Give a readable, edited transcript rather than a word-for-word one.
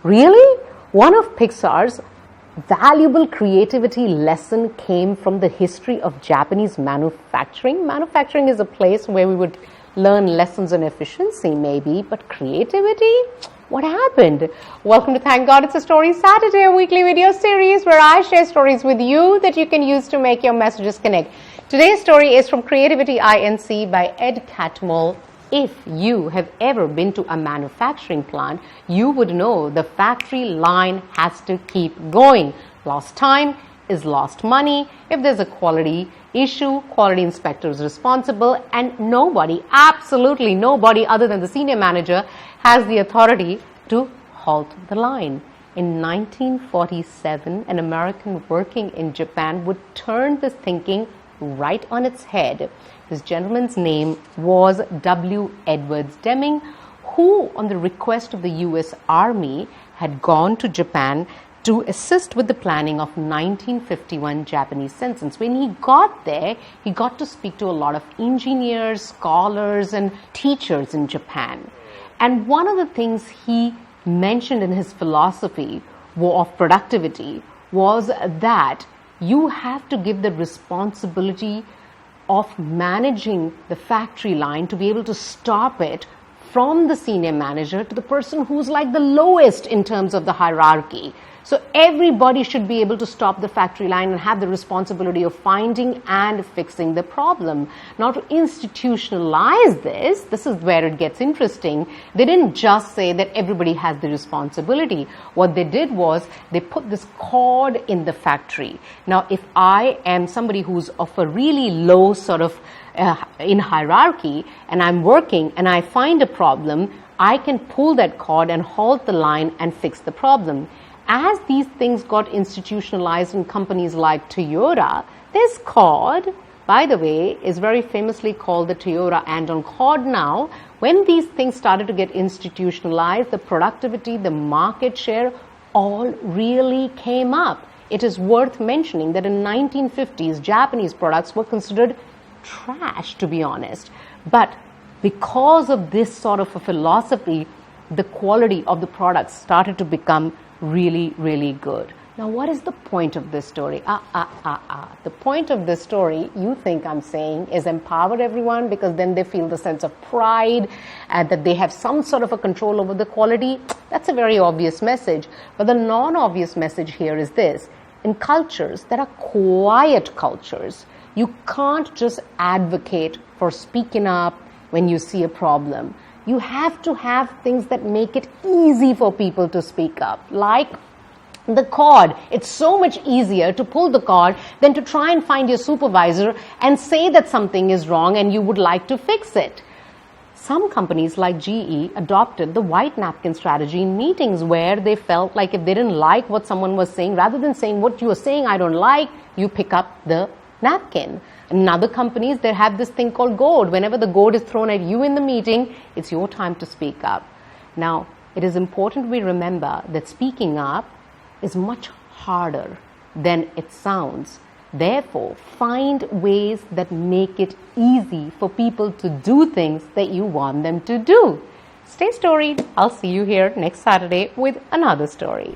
Really? One of Pixar's valuable creativity lesson came from the history of Japanese manufacturing. Manufacturing is a place where we would learn lessons on efficiency maybe, but creativity? What happened? Welcome to Thank God It's a Story Saturday, a weekly video series where I share stories with you that you can use to make your messages connect. Today's story is from Creativity INC by Ed Catmull. If you have ever been to a manufacturing plant, you would know the factory line has to keep going. Lost time is lost money. If there's a quality issue, quality inspector is responsible, and nobody, absolutely nobody other than the senior manager has the authority to halt the line. In 1947, an American working in Japan would turn this thinking right on its head. This gentleman's name was W. Edwards Deming, who, on the request of the US Army, had gone to Japan to assist with the planning of 1951 Japanese census. When he got there, he got to speak to a lot of engineers, scholars, and teachers in Japan. And one of the things he mentioned in his philosophy of productivity was that you have to give the responsibility of managing the factory line to be able to stop it from the senior manager to the person who's like the lowest in terms of the hierarchy. So everybody should be able to stop the factory line and have the responsibility of finding and fixing the problem. Now, to institutionalize this is where it gets interesting. They didn't just say that everybody has the responsibility. What they did was they put this cord in the factory. Now, if I am somebody who's of a really low sort of in hierarchy and I'm working and I find a problem, I can pull that cord and halt the line and fix the problem. As these things got institutionalized in companies like Toyota, this cord, by the way, is very famously called the Toyota Andon cord now. When these things started to get institutionalized, the productivity, the market share all really came up. It is worth mentioning that in 1950s, Japanese products were considered trash, to be honest. But because of this sort of a philosophy, the quality of the products started to become really, really good. Now, what is the point of this story? The point of this story, you think I'm saying, is empower everyone because then they feel the sense of pride and that they have some sort of a control over the quality. That's a very obvious message. But the non-obvious message here is this. In cultures that are quiet cultures, you can't just advocate for speaking up when you see a problem. You have to have things that make it easy for people to speak up, like the cord. It's so much easier to pull the cord than to try and find your supervisor and say that something is wrong and you would like to fix it. Some companies like GE adopted the white napkin strategy in meetings where they felt like if they didn't like what someone was saying, rather than saying what you are saying I don't like, you pick up the napkin. In other companies, they have this thing called goad. Whenever the goad is thrown at you in the meeting, it's your time to speak up. Now, it is important we remember that speaking up is much harder than it sounds. Therefore, find ways that make it easy for people to do things that you want them to do. Stay storied. I'll see you here next Saturday with another story.